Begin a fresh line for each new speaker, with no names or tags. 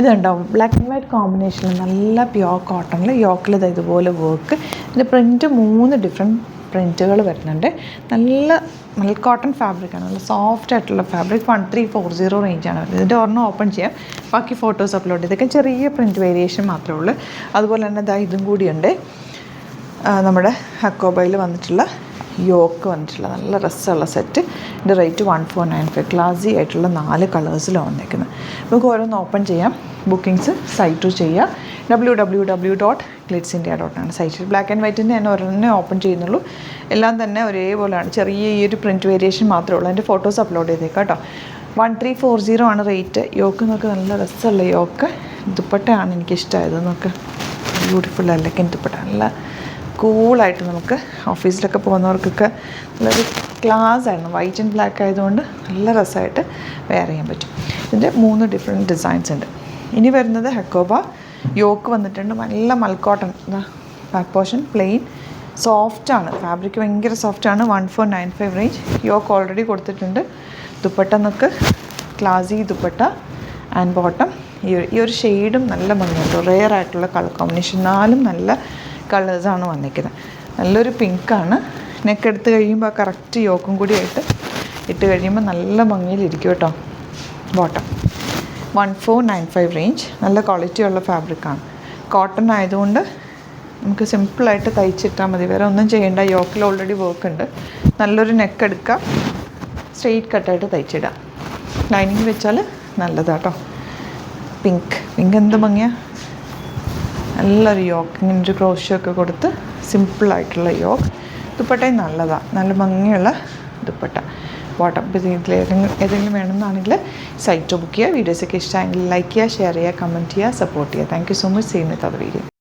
ഇതുണ്ടാവും black and white കോമ്പിനേഷനിൽ നല്ല പ്യുവർ കോട്ടണിൽ യോക്കിൽ ഇതുപോലെ വർക്ക്. ഇതിൻ്റെ പ്രിൻറ്റ് 3 ഡിഫറെൻറ്റ് പ്രിൻറ്റുകൾ വരുന്നുണ്ട്. നല്ല കോട്ടൺ ഫാബ്രിക്കാണ്, നല്ല സോഫ്റ്റ് ആയിട്ടുള്ള ഫാബ്രിക്. 1340 റേഞ്ചാണ് വരുന്നത്. ഇതിൻ്റെ ഒരെണ്ണം ഓപ്പൺ ചെയ്യാം, ബാക്കി ഫോട്ടോസ് അപ്ലോഡ് ചെയ്തൊക്കെ ചെറിയ പ്രിൻറ്റ് വേരിയേഷൻ മാത്രമേ ഉള്ളൂ. അതുപോലെ തന്നെ ഇതും കൂടിയുണ്ട്, നമ്മുടെ ഹക്കോബയിൽ വന്നിട്ടുള്ള യോക്ക് വന്നിട്ടുള്ള നല്ല രസമുള്ള സെറ്റ്. ഇതിൻ്റെ റേറ്റ് 1495. ക്ലാസി ആയിട്ടുള്ള 4 കളേഴ്സിലാണ് വന്നേക്കുന്നത്. നമുക്ക് ഓരോന്ന് ഓപ്പൺ ചെയ്യാം. ബുക്കിങ്സ് സൈറ്റ് ചെയ്യുക www.glitzindia.com സൈറ്റിൽ. ബ്ലാക്ക് ആൻഡ് വൈറ്റിൻ്റെ ഞാൻ ഒരെണ്ണേ ഓപ്പൺ ചെയ്യുന്നുള്ളൂ. എല്ലാം തന്നെ ഒരേപോലെയാണ്, ചെറിയ ഈ ഒരു പ്രിൻറ്റ് വേരിയേഷൻ മാത്രമേ ഉള്ളൂ. അതിൻ്റെ ഫോട്ടോസ് അപ്ലോഡ് ചെയ്തേക്കാം കേട്ടോ. 1340 ആണ് റേറ്റ്. യോക്ക് നോക്ക്, നല്ല രസമുള്ള യോക്ക്. ദുപ്പട്ടയാണ് എനിക്കിഷ്ടമായത്. നോക്ക്, ബ്യൂട്ടിഫുൾ എലഗൻ്റ് ദുപ്പട്ട. നല്ല കൂളായിട്ട് നമുക്ക് ഓഫീസിലൊക്കെ പോകുന്നവർക്കൊക്കെ നല്ലൊരു ക്ലാസ് ആയിരുന്നു. വൈറ്റ് ആൻഡ് ബ്ലാക്ക് ആയതുകൊണ്ട് നല്ല രസമായിട്ട് വെയർ ചെയ്യാൻ പറ്റും. ഇതിൻ്റെ 3 ഡിഫറെൻറ്റ് ഡിസൈൻസ് ഉണ്ട്. ഇനി വരുന്നത് ഹക്കോബ യോക്ക് വന്നിട്ടുണ്ട്. നല്ല മൽക്കോട്ടൺ, ബാക്ക് പോർഷൻ പ്ലെയിൻ, സോഫ്റ്റാണ് ഫാബ്രിക്, ഭയങ്കര സോഫ്റ്റാണ്. 1495 റേഞ്ച്. യോക്ക് ഓൾറെഡി കൊടുത്തിട്ടുണ്ട്. ദുപ്പട്ട നമുക്ക് ക്ലാസി ദുപ്പട്ട ആൻഡ് ബോട്ടം. ഈ ഒരു ഷെയ്ഡും നല്ല ഭംഗിയുണ്ട്. റെയർ ആയിട്ടുള്ള കളർ കോമ്പിനേഷൻ. 4 നല്ല കളേഴ്സാണ് വന്നിരിക്കുന്നത്. നല്ലൊരു പിങ്കാണ്. നെക്ക് എടുത്ത് കഴിയുമ്പോൾ കറക്റ്റ് യോക്കും കൂടി ആയിട്ട് ഇട്ട് കഴിയുമ്പോൾ നല്ല ഭംഗിയിലിരിക്കും കേട്ടോ. Bottom 1495 range. നല്ല ക്വാളിറ്റിയുള്ള ഫാബ്രിക്കാണ്. കോട്ടൺ ആയതുകൊണ്ട് നമുക്ക് സിമ്പിളായിട്ട് തയ്ച്ചിട്ടാൽ മതി, വേറെ ഒന്നും ചെയ്യേണ്ട. യോക്കിൽ ഓൾറെഡി വർക്ക് ഉണ്ട്. നല്ലൊരു നെക്ക് എടുക്കുക, സ്ട്രെയിറ്റ് കട്ടായിട്ട് തയ്ച്ചിടാം. ലൈനിങ് വെച്ചാൽ നല്ലതാട്ടോ. പിങ്ക് എന്ത് ഭംഗിയാണ്. നല്ലൊരു യോക്ക്, ഇങ്ങനെ ഒരു ക്രോഷ്യൊക്കെ കൊടുത്ത് സിമ്പിളായിട്ടുള്ള യോക്ക്. ദുപ്പട്ടയും നല്ലതാണ്, നല്ല ഭംഗിയുള്ള ദുപ്പട്ട. ബോട്ടം ഏതെങ്കിലും വേണമെന്നാണെങ്കിൽ സൈറ്റ് ബുക്ക് ചെയ്യുക. വീഡിയോസൊക്കെ ഇഷ്ടമായെങ്കിൽ ലൈക്ക് ചെയ്യുക, ഷെയർ ചെയ്യുക, കമൻറ്റ് ചെയ്യുക, സപ്പോർട്ട് ചെയ്യുക. Thank you so much. Seen with our video.